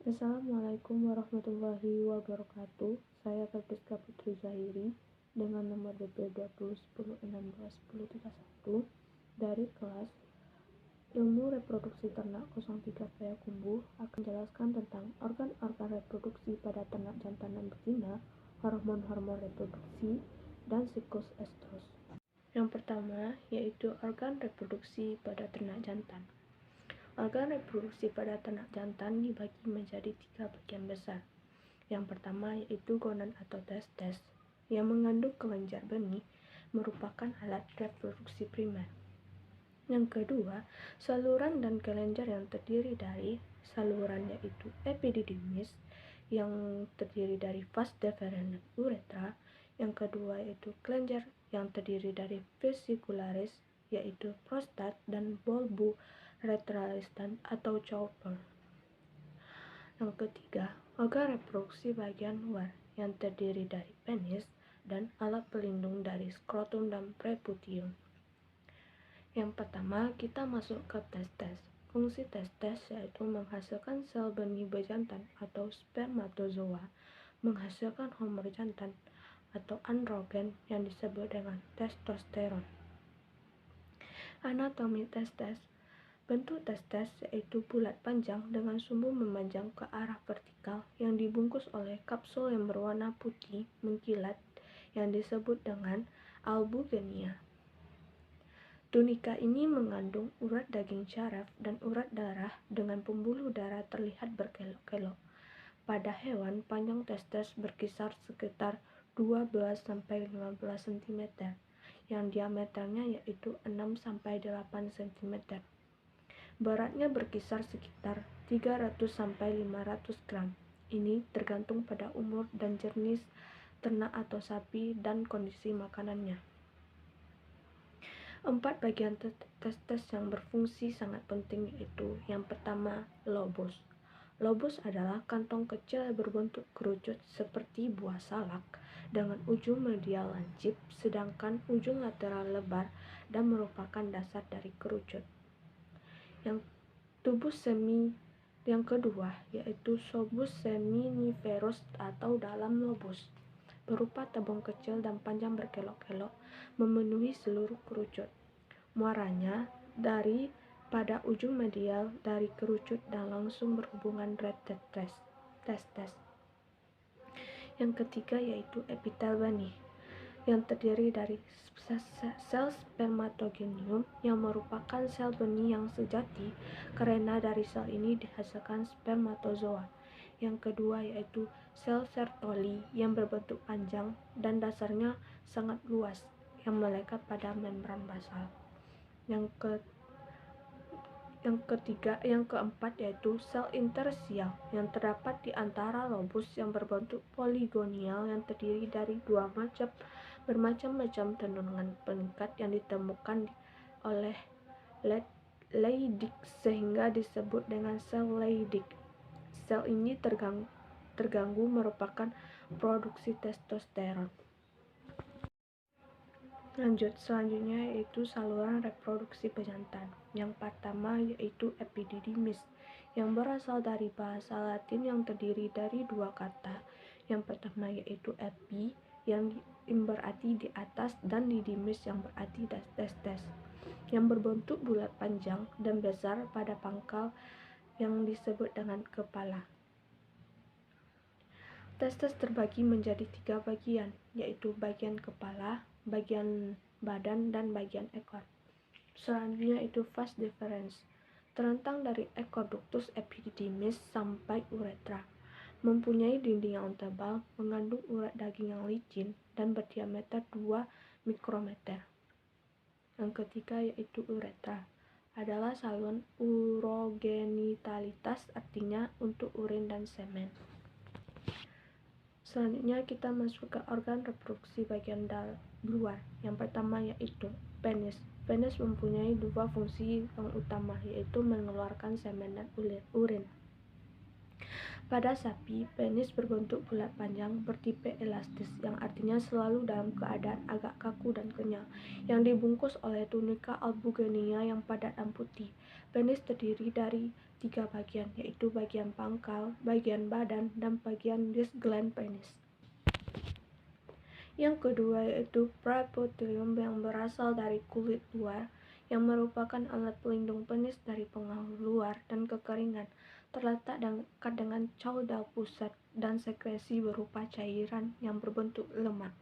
Assalamualaikum warahmatullahi wabarakatuh. Saya Febriska Putri Zahiri dengan nomor DP 2010161031 dari kelas Ilmu Reproduksi Ternak 03 Payakumbuh akan menjelaskan tentang organ-organ reproduksi pada ternak jantan dan betina, hormon-hormon reproduksi, dan siklus estros. Yang pertama yaitu organ reproduksi pada ternak jantan. Organ reproduksi pada ternak jantan dibagi menjadi 3 bagian besar. Yang pertama yaitu gonan atau testes, yang mengandung kelenjar benih, merupakan alat reproduksi primer. Yang kedua, saluran dan kelenjar yang terdiri dari saluran yaitu epididymis, yang terdiri dari vas deferens dan uretra. Yang kedua yaitu kelenjar yang terdiri dari vesicularis, yaitu prostat, dan bulbo retralis dan atau chopper. Yang ketiga, organ reproduksi bagian luar yang terdiri dari penis dan alat pelindung dari skrotum dan preputium. Yang pertama, kita masuk ke testes. Fungsi testes yaitu menghasilkan sel benih bejantan atau spermatozoa, menghasilkan hormon jantan atau androgen yang disebut dengan testosteron. Anatomi testes. Bentuk testes yaitu bulat panjang dengan sumbu memanjang ke arah vertikal yang dibungkus oleh kapsul yang berwarna putih mengkilat yang disebut dengan albugenia. Tunika ini mengandung urat daging syaraf dan urat darah dengan pembuluh darah terlihat berkelok-kelok. Pada hewan, panjang testes berkisar sekitar 12-15 cm, yang diameternya yaitu 6-8 cm. Beratnya berkisar sekitar 300-500 gram. Ini tergantung pada umur dan jenis ternak atau sapi dan kondisi makanannya. 4 bagian testes yang berfungsi sangat penting yaitu yang pertama, lobus. Lobus adalah kantong kecil berbentuk kerucut seperti buah salak dengan ujung medial lancip, sedangkan ujung lateral lebar dan merupakan dasar dari kerucut. Yang kedua yaitu sobus seminiferus atau dalam lobus, berupa tabung kecil dan panjang berkelok-kelok memenuhi seluruh kerucut. Muaranya dari pada ujung medial dari kerucut dan langsung berhubungan red testes. Yang ketiga yaitu epitel benih, yang terdiri dari sel spermatogenium yang merupakan sel benih yang sejati karena dari sel ini dihasilkan spermatozoa. Yang kedua yaitu sel Sertoli yang berbentuk panjang dan dasarnya sangat luas yang melekat pada membran basal. Yang keempat yaitu sel interstisial yang terdapat di antara lobus yang berbentuk poligonial yang terdiri dari bermacam-macam tenungan pengikat yang ditemukan oleh Leydig sehingga disebut dengan sel Leydig. Sel ini terganggu merupakan produksi testosteron. Selanjutnya yaitu saluran reproduksi bejantan. Yang pertama yaitu epididymis, yang berasal dari bahasa Latin yang terdiri dari 2 kata. Yang pertama yaitu epi yang berarti di atas dan didymis yang berarti testes, yang berbentuk bulat panjang dan besar pada pangkal yang disebut dengan kepala. Testes terbagi menjadi 3 bagian, yaitu bagian kepala, bagian badan, dan bagian ekor. Selanjutnya itu vas deferens, terentang dari ekor ductus epididymis sampai uretra, mempunyai dinding yang tebal, mengandung urat daging yang licin, dan berdiameter 2 mikrometer. Yang ketiga yaitu uretra, adalah saluran urogenitalitas, artinya untuk urin dan semen. Selanjutnya kita masuk ke organ reproduksi bagian luar. Yang pertama yaitu penis. Penis mempunyai 2 fungsi yang utama, yaitu mengeluarkan semen dan urin. Pada sapi, penis berbentuk bulat panjang bertipe elastis, yang artinya selalu dalam keadaan agak kaku dan kenyal, yang dibungkus oleh tunika albugenia yang padat dan putih. Penis terdiri dari 3 bagian, yaitu bagian pangkal, bagian badan, dan bagian disc gland penis. Yang kedua yaitu preputium yang berasal dari kulit luar, yang merupakan alat pelindung penis dari pengaruh luar dan kekeringan, terletak dekat dengan caudal pusat dan sekresi berupa cairan yang berbentuk lemak.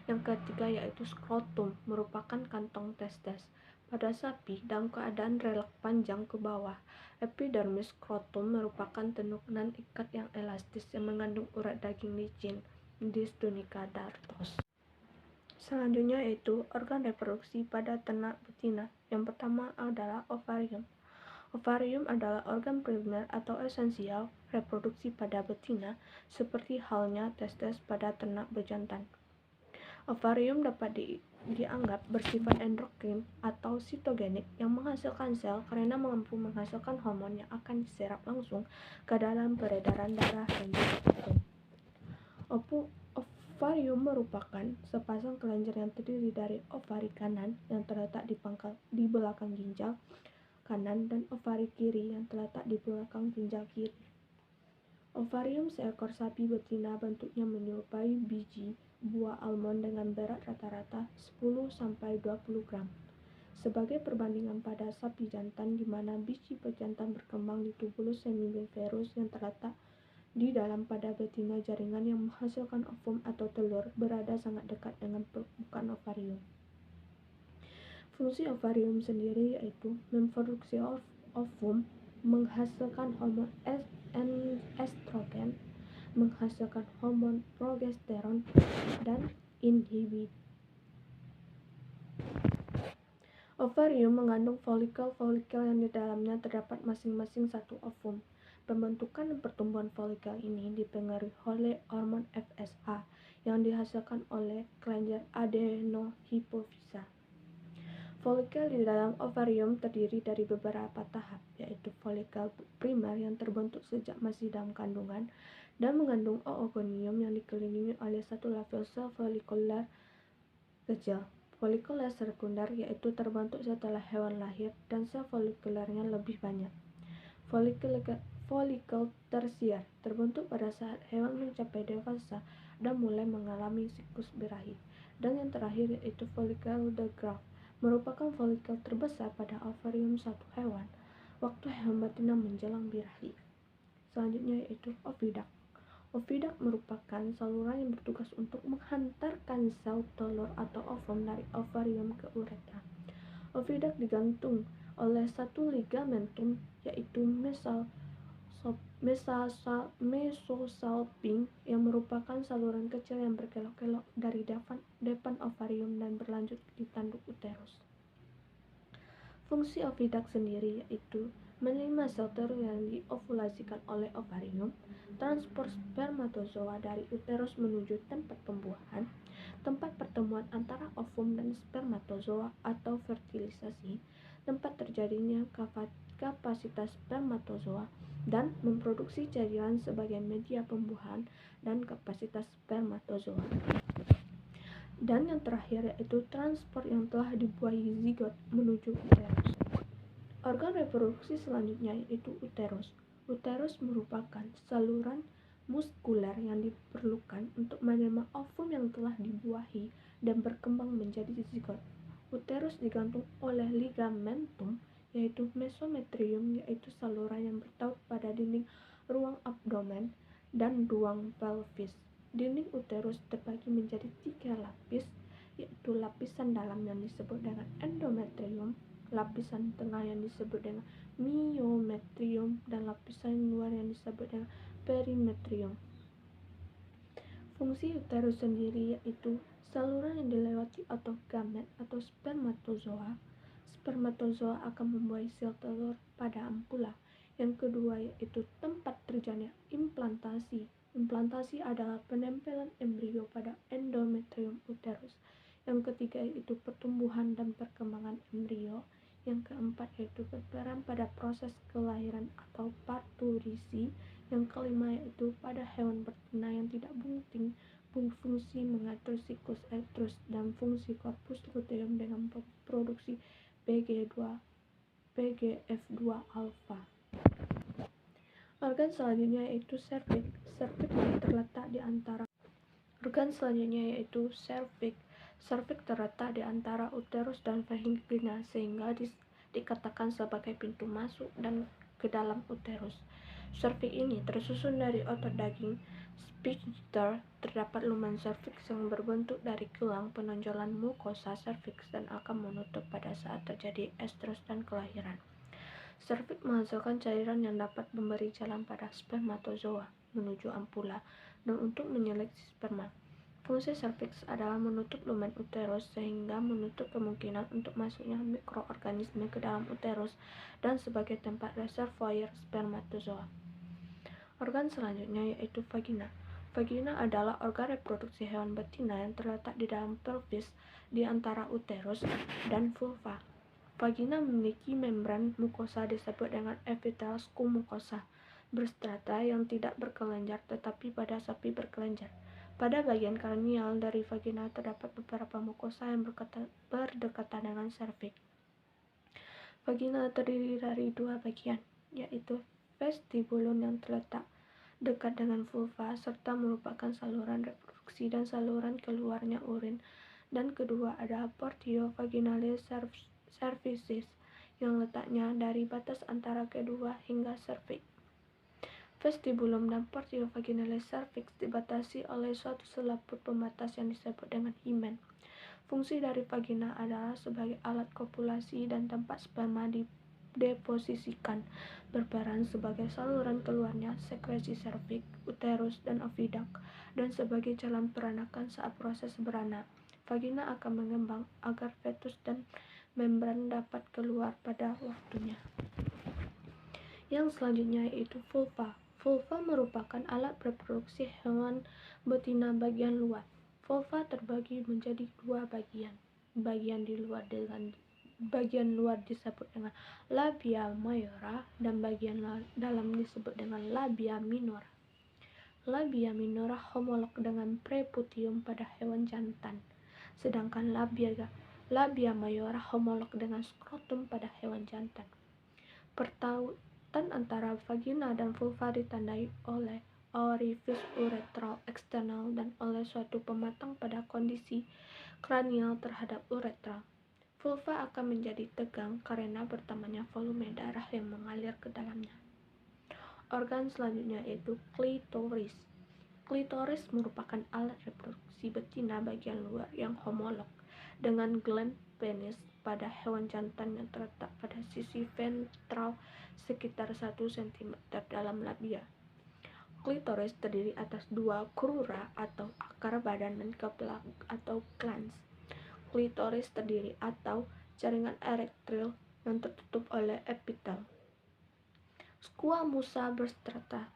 Yang ketiga yaitu skrotum, merupakan kantong testes. Pada sapi, dalam keadaan relak panjang ke bawah, epidermis skrotum merupakan tenunan ikat yang elastis yang mengandung urat daging licin, dis tunica dartos. Selanjutnya yaitu organ reproduksi pada ternak betina. Yang pertama adalah ovarium. Ovarium adalah organ primer atau esensial reproduksi pada betina, seperti halnya testes pada ternak bejantan. Ovarium dapat dianggap bersifat endokrin atau sitogenik yang menghasilkan sel karena mampu menghasilkan hormon yang akan diserap langsung ke dalam peredaran darah dan juga jantung. Ovarium merupakan sepasang kelenjar yang terdiri dari ovari kanan yang terletak di belakang ginjal kanan dan ovari kiri yang terletak di belakang ginjal kiri. Ovarium seekor sapi betina bentuknya menyerupai biji buah almond dengan berat rata-rata 10-20 gram. Sebagai perbandingan pada sapi jantan di mana biji pejantan berkembang di tubulus seminiferus yang terletak di dalam pada betina, jaringan yang menghasilkan ovum atau telur berada sangat dekat dengan permukaan ovarium. Fungsi ovarium sendiri yaitu memproduksi ovum, menghasilkan hormon estrogen, menghasilkan hormon progesteron, dan inhibit. Ovarium mengandung folikel-folikel yang di dalamnya terdapat masing-masing satu ovum. Pembentukan dan pertumbuhan folikel ini dipengaruhi oleh hormon FSH yang dihasilkan oleh kelenjar adenohipofisa. Folikel di dalam ovarium terdiri dari beberapa tahap, yaitu folikel primer yang terbentuk sejak masih dalam kandungan dan mengandung oogonium yang dikelilingi oleh satu lapel sel folikuler kecil. Folikuler sekunder yaitu terbentuk setelah hewan lahir dan sel folikulernya lebih banyak. Folikel tersier terbentuk pada saat hewan mencapai dewasa dan mulai mengalami siklus birahi. Dan yang terakhir yaitu folikel de Graaff, merupakan folikel terbesar pada ovarium satu hewan waktu hewan betina menjelang birahi. Selanjutnya yaitu oviduct. Oviduct merupakan saluran yang bertugas untuk menghantarkan sel telur atau ovum dari ovarium ke uretra. Oviduct digantung oleh satu ligamentum yaitu mesosalping yang merupakan saluran kecil yang berkelok-kelok dari depan ovarium dan berlanjut di tanduk uterus. Fungsi oviduct sendiri yaitu menerima sel telur yang diovulasikan oleh ovarium, transport spermatozoa dari uterus menuju tempat pembuahan, tempat pertemuan antara ovum dan spermatozoa atau fertilisasi, tempat terjadinya kapasitas spermatozoa, dan memproduksi cairan sebagai media pembuahan dan kapasitas spermatozoa. Dan yang terakhir yaitu transport yang telah dibuahi zigot menuju uterus. Organ reproduksi selanjutnya yaitu uterus. Uterus merupakan saluran muskuler yang diperlukan untuk menerima ovum yang telah dibuahi dan berkembang menjadi zigot. Uterus digantung oleh ligamentum yaitu mesometrium, yaitu saluran yang bertaut pada dinding ruang abdomen dan ruang pelvis. Dinding uterus terbagi menjadi 3 lapis, yaitu lapisan dalam yang disebut dengan endometrium, lapisan tengah yang disebut dengan myometrium, dan lapisan luar yang disebut dengan perimetrium. Fungsi uterus sendiri yaitu saluran yang dilewati atau gamet atau spermatozoa. Spermatozoa akan membuahi sel telur pada ampula. Yang kedua yaitu tempat terjadinya implantasi. Implantasi adalah penempelan embrio pada endometrium uterus. Yang ketiga yaitu pertumbuhan dan perkembangan embrio. Yang keempat yaitu berperan pada proses kelahiran atau parturisi. Yang kelima yaitu pada hewan betina yang tidak bunting, fungsi mengatur siklus estrus dan fungsi korpus luteum dengan produksi PGF2 alfa. Organ selanjutnya yaitu serviks. Serviks terletak di antara uterus dan vagina sehingga dikatakan sebagai pintu masuk dan ke dalam uterus. Serviks ini tersusun dari otot daging sphincter. Terdapat lumen serviks yang berbentuk dari gelang penonjolan mukosa serviks dan akan menutup pada saat terjadi estrus dan kelahiran. Serviks menghasilkan cairan yang dapat memberi jalan pada spermatozoa menuju ampula dan untuk menyeleksi sperma. Fungsi serviks adalah menutup lumen uterus sehingga menutup kemungkinan untuk masuknya mikroorganisme ke dalam uterus dan sebagai tempat reservoir spermatozoa. Organ selanjutnya yaitu vagina. Vagina adalah organ reproduksi hewan betina yang terletak di dalam pelvis di antara uterus dan vulva. Vagina memiliki membran mukosa disebut dengan epithel squamous berstrata yang tidak berkelenjar tetapi pada sapi berkelenjar. Pada bagian kranial dari vagina terdapat beberapa mukosa yang berdekatan dengan serviks. Vagina terdiri dari dua bagian, yaitu vestibulum yang terletak dekat dengan vulva serta merupakan saluran reproduksi dan saluran keluarnya urin, dan kedua ada portio vaginalis cervicis yang letaknya dari batas antara kedua hingga serviks. Vestibulum dan portio vaginalis cervix dibatasi oleh suatu selaput pembatas yang disebut dengan himen. Fungsi dari vagina adalah sebagai alat kopulasi dan tempat sperma dideposisikan, berperan sebagai saluran keluarnya sekresi serviks, uterus, dan oviduct, dan sebagai jalan peranakan saat proses beranak. Vagina akan mengembang agar fetus dan membran dapat keluar pada waktunya. Yang selanjutnya yaitu vulva. Vulva merupakan alat reproduksi hewan betina bagian luar. Vulva terbagi menjadi dua bagian. Bagian luar disebut dengan labia majora dan bagian dalam disebut dengan labia minora. Labia minora homolog dengan preputium pada hewan jantan, sedangkan labia majora homolog dengan skrotum pada hewan jantan. Pertautan antara vagina dan vulva ditandai oleh orifice uretral eksternal dan oleh suatu pematang pada kondisi kranial terhadap uretra. Vulva akan menjadi tegang karena bertambahnya volume darah yang mengalir ke dalamnya. Organ selanjutnya yaitu klitoris. Klitoris merupakan alat reproduksi betina bagian luar yang homolog dengan gland penis pada hewan jantan yang terletak pada sisi ventral sekitar 1 cm dalam labia. Klitoris terdiri atas dua crura atau akar badan dan kepala atau glans. Klitoris terdiri atau jaringan erektil yang tertutup oleh epitel squamusa berstrata.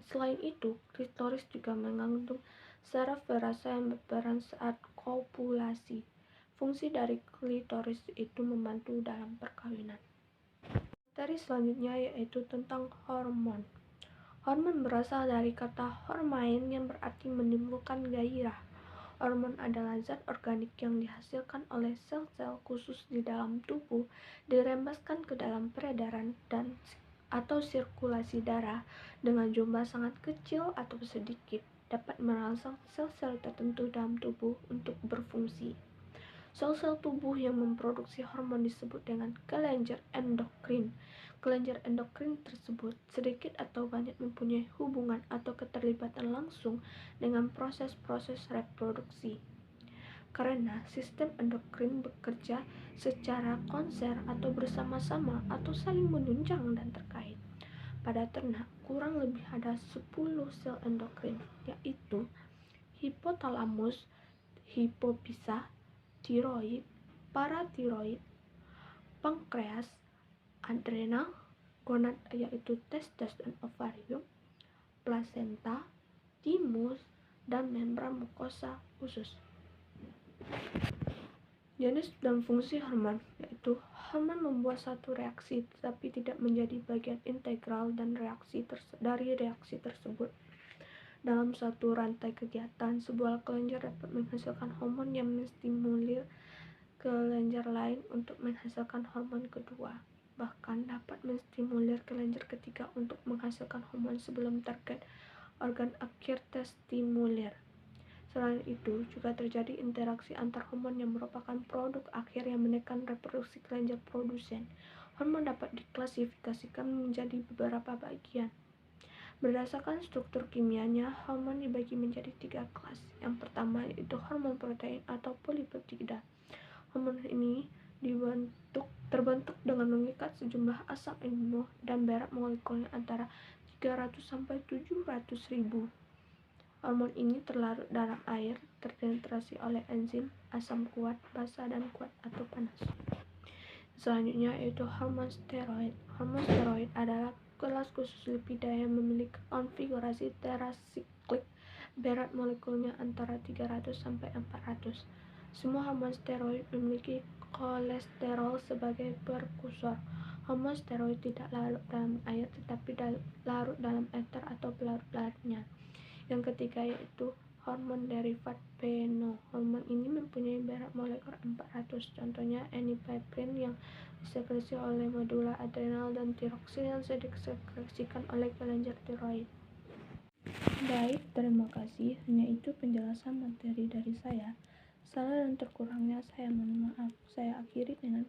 Selain itu, klitoris juga mengandung saraf perasa yang berperan saat kopulasi. Fungsi dari klitoris itu membantu dalam perkawinan. Materi selanjutnya yaitu tentang hormon. Hormon berasal dari kata hormain yang berarti menimbulkan gairah. Hormon adalah zat organik yang dihasilkan oleh sel-sel khusus di dalam tubuh, dirembeskan ke dalam peredaran atau sirkulasi darah dengan jumlah sangat kecil atau sedikit, dapat merangsang sel-sel tertentu dalam tubuh untuk berfungsi. Sel-sel tubuh yang memproduksi hormon disebut dengan kelenjar endokrin. Kelenjar endokrin tersebut sedikit atau banyak mempunyai hubungan atau keterlibatan langsung dengan proses-proses reproduksi. Karena sistem endokrin bekerja secara konser atau bersama-sama atau saling menunjang dan terkait. Pada ternak, kurang lebih ada 10 sel endokrin, yaitu hipotalamus, hipofisa, tiroid, paratiroid, pankreas, adrenal, gonad yaitu testes dan ovarium, plasenta, timus, dan membran mukosa usus. Jenis dan fungsi hormon yaitu Hormon membuat satu reaksi tetapi tidak menjadi bagian integral dari reaksi tersebut. Dalam suatu rantai kegiatan, sebuah kelenjar dapat menghasilkan hormon yang menstimulir kelenjar lain untuk menghasilkan hormon kedua. Bahkan dapat menstimulir kelenjar ketiga untuk menghasilkan hormon sebelum target organ akhir terstimulir. Selain itu, juga terjadi interaksi antar hormon yang merupakan produk akhir yang menekan reproduksi kelenjar produsen. Hormon dapat diklasifikasikan menjadi beberapa bagian. Berdasarkan struktur kimianya, hormon dibagi menjadi 3 kelas. Yang pertama yaitu hormon protein atau polipeptida. Hormon ini terbentuk dengan mengikat sejumlah asam amino dan berat molekulnya antara 300 sampai 700 ribu. Hormon ini terlarut dalam air, terdehidrasi oleh enzim, asam kuat, basa dan kuat atau panas. Selanjutnya yaitu hormon steroid. Hormon steroid adalah kelas khusus lipida yang memiliki konfigurasi terasiklik, berat molekulnya antara 300 sampai 400. Semua hormon steroid memiliki kolesterol sebagai prekursor. Hormon steroid tidak larut dalam air tetapi larut dalam ether atau pelarut lainnya. Yang ketiga yaitu hormon derivat PNO. Hormon ini mempunyai berat molekul 400. Contohnya eniperin yang disekresi oleh medula adrenal dan tiroksin yang disekresikan oleh kelenjar tiroid. Baik, terima kasih. Hanya itu penjelasan materi dari saya. Salah dan terkurangnya saya mohon maaf. Saya akhiri dengan